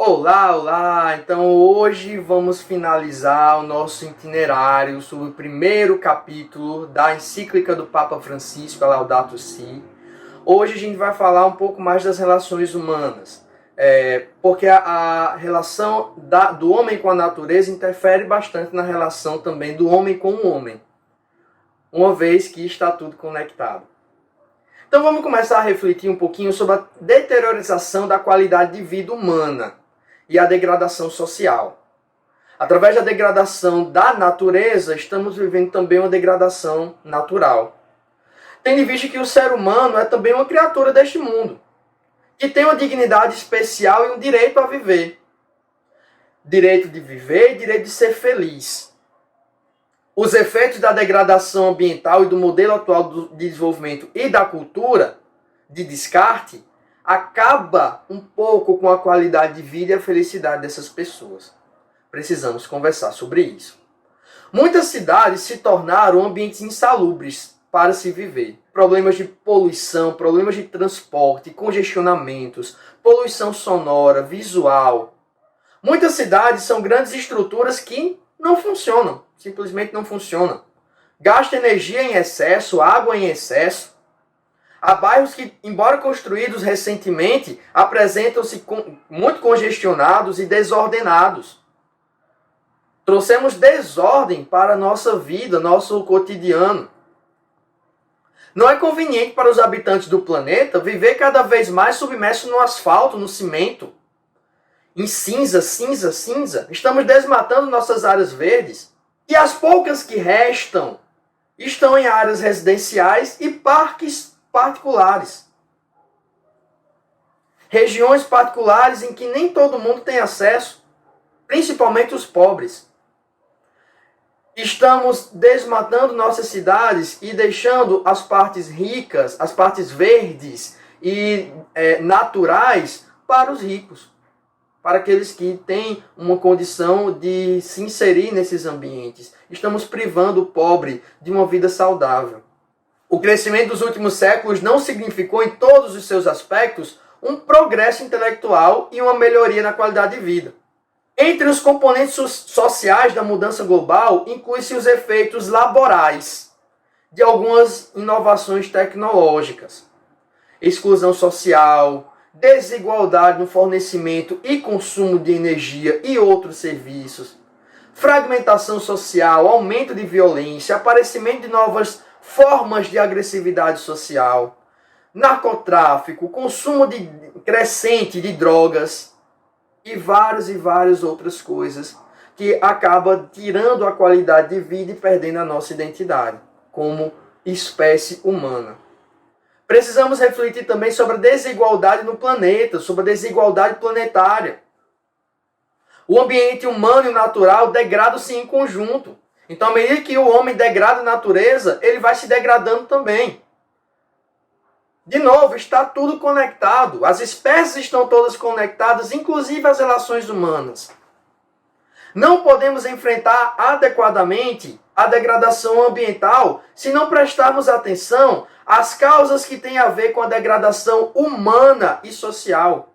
Olá, olá! Então hoje vamos finalizar o nosso itinerário sobre o primeiro capítulo da encíclica do Papa Francisco, a Laudato Si. Hoje a gente vai falar um pouco mais das relações humanas, porque a relação do homem com a natureza interfere bastante na relação também do homem com o homem, uma vez que está tudo conectado. Então vamos começar a refletir um pouquinho sobre a deteriorização da qualidade de vida humana e a degradação social. Através da degradação da natureza, estamos vivendo também uma degradação natural. Tendo em vista que o ser humano é também uma criatura deste mundo, que tem uma dignidade especial e um direito a viver. Direito de viver e direito de ser feliz. Os efeitos da degradação ambiental e do modelo atual de desenvolvimento e da cultura de descarte acaba um pouco com a qualidade de vida e a felicidade dessas pessoas. Precisamos conversar sobre isso. Muitas cidades se tornaram ambientes insalubres para se viver. Problemas de poluição, problemas de transporte, congestionamentos, poluição sonora, visual. Muitas cidades são grandes estruturas que não funcionam, simplesmente não funcionam. Gasta energia em excesso, água em excesso. Há bairros que, embora construídos recentemente, apresentam-se muito congestionados e desordenados. Trouxemos desordem para a nossa vida, nosso cotidiano. Não é conveniente para os habitantes do planeta viver cada vez mais submerso no asfalto, no cimento, em cinza, cinza, cinza. Estamos desmatando nossas áreas verdes. E as poucas que restam estão em áreas residenciais e parques particulares. Regiões particulares em que nem todo mundo tem acesso, principalmente os pobres. Estamos desmatando nossas cidades e deixando as partes ricas, as partes verdes e naturais para os ricos, para aqueles que têm uma condição de se inserir nesses ambientes. Estamos privando o pobre de uma vida saudável. O crescimento dos últimos séculos não significou, em todos os seus aspectos, um progresso intelectual e uma melhoria na qualidade de vida. Entre os componentes sociais da mudança global, inclui-se os efeitos laborais de algumas inovações tecnológicas. Exclusão social, desigualdade no fornecimento e consumo de energia e outros serviços, fragmentação social, aumento de violência, aparecimento de novas formas de agressividade social, narcotráfico, consumo crescente de drogas e várias outras coisas que acabam tirando a qualidade de vida e perdendo a nossa identidade como espécie humana. Precisamos refletir também sobre a desigualdade no planeta, sobre a desigualdade planetária. O ambiente humano e o natural degradam-se em conjunto. Então, à medida que o homem degrada a natureza, ele vai se degradando também. De novo, está tudo conectado. As espécies estão todas conectadas, inclusive as relações humanas. Não podemos enfrentar adequadamente a degradação ambiental se não prestarmos atenção às causas que têm a ver com a degradação humana e social.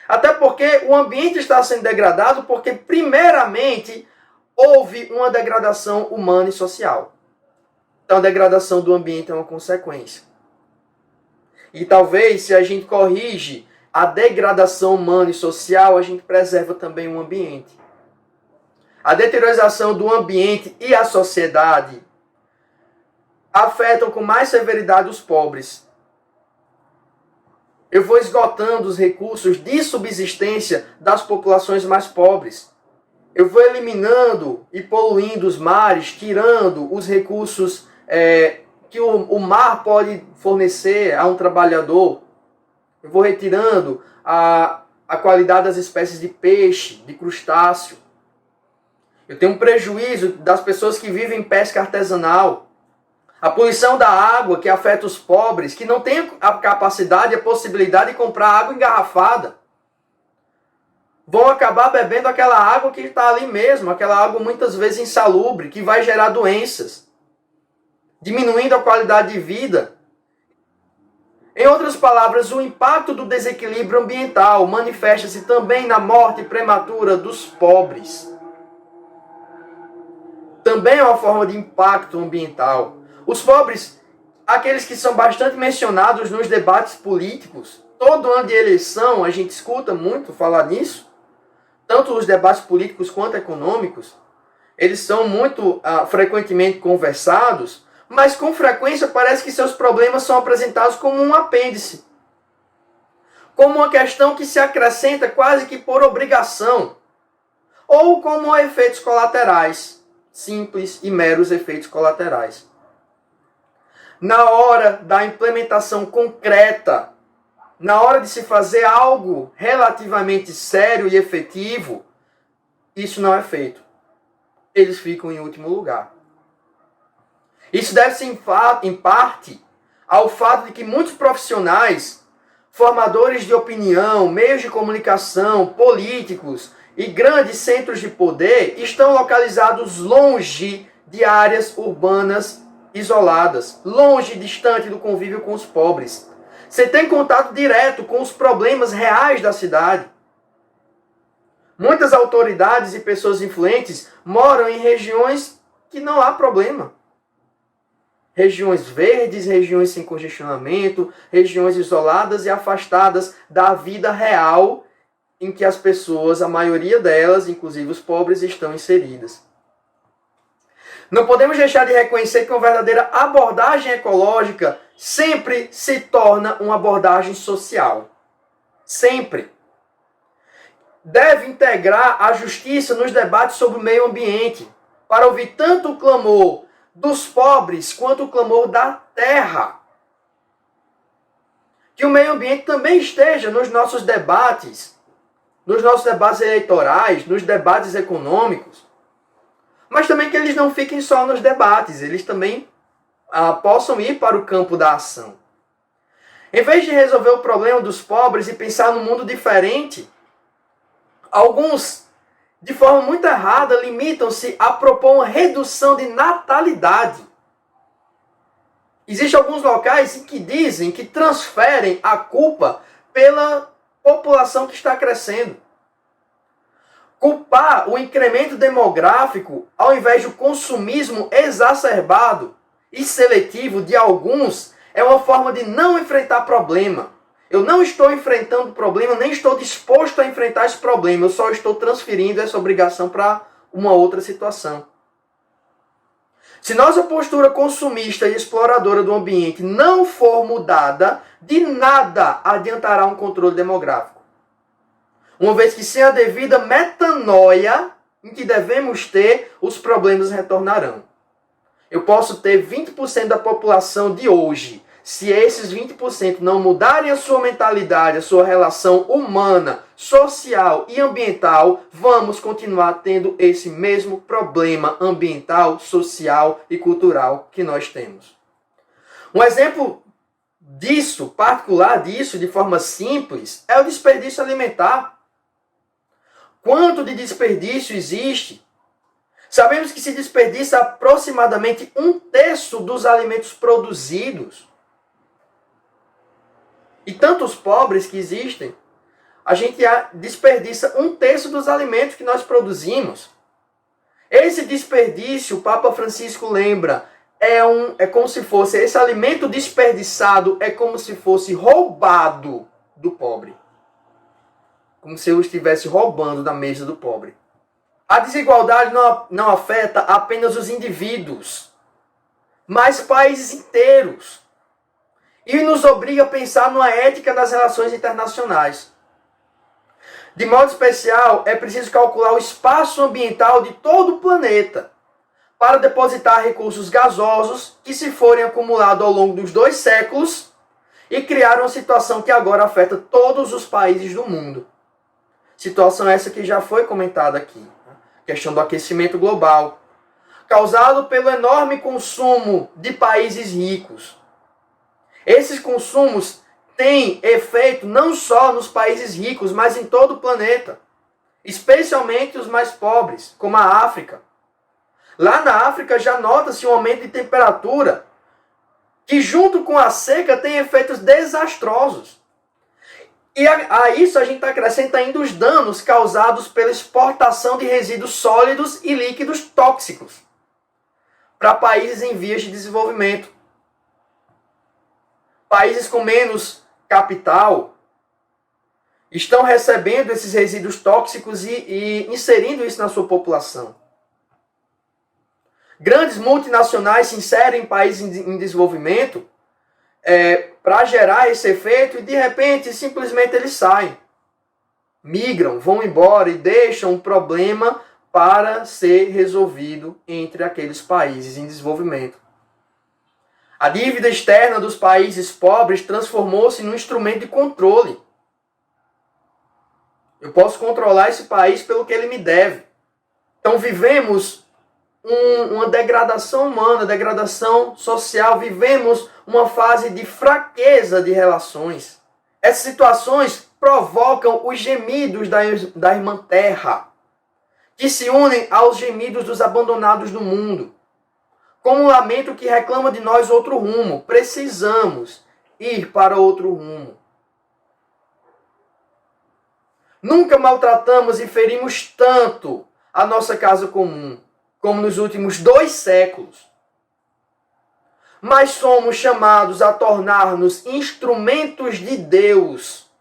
Até porque o ambiente está sendo degradado porque, primeiramente, houve uma degradação humana e social. Então, a degradação do ambiente é uma consequência. E talvez, se a gente corrige a degradação humana e social, a gente preserva também o ambiente. A deteriorização do ambiente e a sociedade afetam com mais severidade os pobres. Eu vou esgotando os recursos de subsistência das populações mais pobres. Eu vou eliminando e poluindo os mares, tirando os recursos que o mar pode fornecer a um trabalhador. Eu vou retirando a qualidade das espécies de peixe, de crustáceo. Eu tenho um prejuízo das pessoas que vivem em pesca artesanal. A poluição da água que afeta os pobres, que não têm a capacidade e a possibilidade de comprar água engarrafada. Vão acabar bebendo aquela água que está ali mesmo, aquela água muitas vezes insalubre, que vai gerar doenças, diminuindo a qualidade de vida. Em outras palavras, o impacto do desequilíbrio ambiental manifesta-se também na morte prematura dos pobres. Também é uma forma de impacto ambiental. Os pobres, aqueles que são bastante mencionados nos debates políticos, todo ano de eleição a gente escuta muito falar nisso, tanto os debates políticos quanto econômicos, eles são muito frequentemente conversados, mas com frequência parece que seus problemas são apresentados como um apêndice, como uma questão que se acrescenta quase que por obrigação, ou como efeitos colaterais, simples e meros efeitos colaterais. Na hora da implementação concreta, na hora de se fazer algo relativamente sério e efetivo, isso não é feito. Eles ficam em último lugar. Isso deve-se, em parte, ao fato de que muitos profissionais, formadores de opinião, meios de comunicação, políticos e grandes centros de poder estão localizados longe de áreas urbanas isoladas, longe, distante do convívio com os pobres. Você tem contato direto com os problemas reais da cidade. Muitas autoridades e pessoas influentes moram em regiões que não há problema. Regiões verdes, regiões sem congestionamento, regiões isoladas e afastadas da vida real em que as pessoas, a maioria delas, inclusive os pobres, estão inseridas. Não podemos deixar de reconhecer que uma verdadeira abordagem ecológica sempre se torna uma abordagem social. Sempre. Deve integrar a justiça nos debates sobre o meio ambiente, para ouvir tanto o clamor dos pobres quanto o clamor da terra. Que o meio ambiente também esteja nos nossos debates eleitorais, nos debates econômicos, mas também que eles não fiquem só nos debates, eles também possam ir para o campo da ação. Em vez de resolver o problema dos pobres e pensar num mundo diferente, alguns, de forma muito errada, limitam-se a propor uma redução de natalidade. Existem alguns locais em que dizem que transferem a culpa pela população que está crescendo. Culpar o incremento demográfico, ao invés do consumismo exacerbado e seletivo de alguns, é uma forma de não enfrentar problema. Eu não estou enfrentando o problema, nem estou disposto a enfrentar esse problema. Eu só estou transferindo essa obrigação para uma outra situação. Se nossa postura consumista e exploradora do ambiente não for mudada, de nada adiantará um controle demográfico. Uma vez que sem a devida metanoia em que devemos ter, os problemas retornarão. Eu posso ter 20% da população de hoje. Se esses 20% não mudarem a sua mentalidade, a sua relação humana, social e ambiental, vamos continuar tendo esse mesmo problema ambiental, social e cultural que nós temos. Um exemplo disso, particular disso, de forma simples, é o desperdício alimentar. Quanto de desperdício existe? Sabemos que se desperdiça aproximadamente 1/3 dos alimentos produzidos. E tantos pobres que existem, a gente desperdiça 1/3 dos alimentos que nós produzimos. Esse desperdício, o Papa Francisco lembra, é como se fosse, esse alimento desperdiçado é como se fosse roubado do pobre. Como se eu estivesse roubando da mesa do pobre. A desigualdade não afeta apenas os indivíduos, mas países inteiros. E nos obriga a pensar numa ética das relações internacionais. De modo especial, é preciso calcular o espaço ambiental de todo o planeta para depositar recursos gasosos que se forem acumulados ao longo dos 2 séculos e criar uma situação que agora afeta todos os países do mundo. Situação essa que já foi comentada aqui. Questão do aquecimento global, causado pelo enorme consumo de países ricos. Esses consumos têm efeito não só nos países ricos, mas em todo o planeta, especialmente os mais pobres, como a África. Lá na África já nota-se um aumento de temperatura que junto com a seca tem efeitos desastrosos. E a isso a gente acrescenta ainda os danos causados pela exportação de resíduos sólidos e líquidos tóxicos para países em vias de desenvolvimento. Países com menos capital estão recebendo esses resíduos tóxicos e inserindo isso na sua população. Grandes multinacionais se inserem em países em desenvolvimento para gerar esse efeito e de repente simplesmente eles saem. Migram, vão embora e deixam um problema para ser resolvido entre aqueles países em desenvolvimento. A dívida externa dos países pobres transformou-se num instrumento de controle. Eu posso controlar esse país pelo que ele me deve. Então vivemos uma degradação humana, degradação social, vivemos uma fase de fraqueza de relações. Essas situações provocam os gemidos da irmã terra, que se unem aos gemidos dos abandonados do mundo. Como um lamento que reclama de nós outro rumo. Precisamos ir para outro rumo. Nunca maltratamos e ferimos tanto a nossa casa comum, como nos últimos 2 séculos. Mas somos chamados a tornar-nos instrumentos de Deus,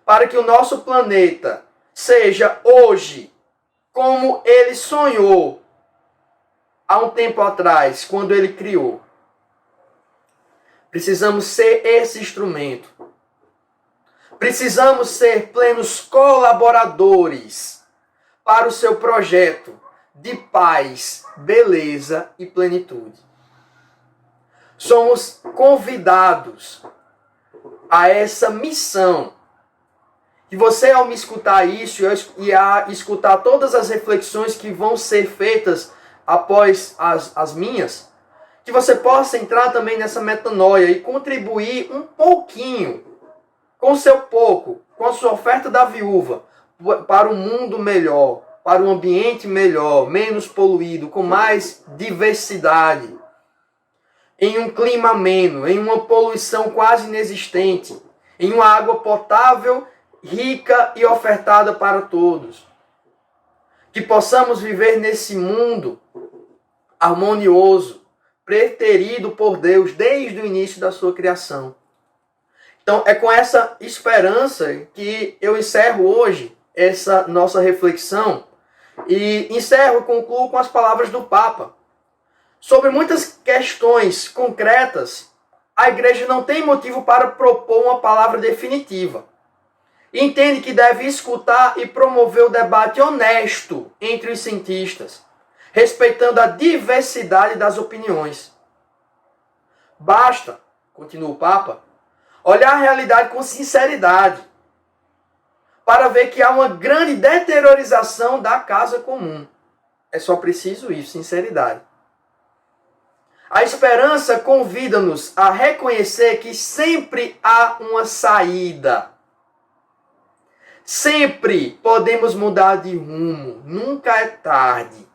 para que o nosso planeta seja hoje como Ele sonhou há um tempo atrás, quando Ele criou. Precisamos ser esse instrumento. Precisamos ser plenos colaboradores para o seu projeto de paz, beleza e plenitude. Somos convidados a essa missão. E você, ao me escutar isso e a escutar todas as reflexões que vão ser feitas após as minhas, que você possa entrar também nessa metanoia e contribuir um pouquinho, com o seu pouco, com a sua oferta da viúva, para um mundo melhor, para um ambiente melhor, menos poluído, com mais diversidade, em um clima ameno, em uma poluição quase inexistente, em uma água potável, rica e ofertada para todos. Que possamos viver nesse mundo harmonioso, preterido por Deus desde o início da sua criação. Então, é com essa esperança que eu encerro hoje essa nossa reflexão e encerro e concluo com as palavras do Papa. Sobre muitas questões concretas, a igreja não tem motivo para propor uma palavra definitiva. Entende que deve escutar e promover o debate honesto entre os cientistas, respeitando a diversidade das opiniões. Basta, continua o Papa, olhar a realidade com sinceridade, para ver que há uma grande deteriorização da casa comum. É só preciso isso, sinceridade. A esperança convida-nos a reconhecer que sempre há uma saída. Sempre podemos mudar de rumo, nunca é tarde.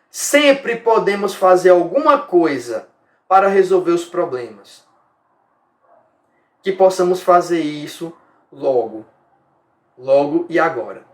Sempre podemos fazer alguma coisa para resolver os problemas. Que possamos fazer isso logo e agora.